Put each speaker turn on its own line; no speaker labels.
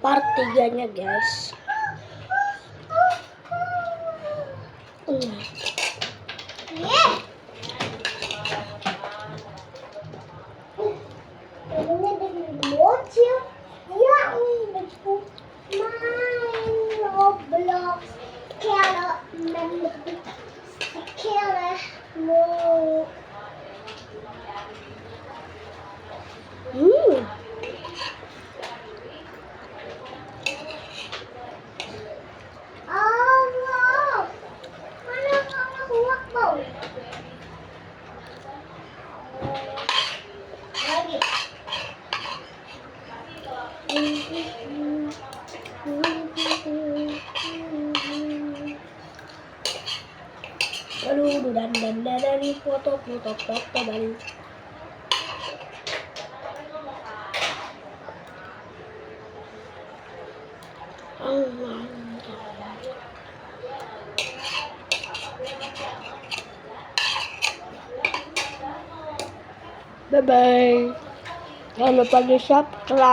part 3 niya, guys. Aduh, dan dari foto dari bye bye. Jangan lupa di subscribe.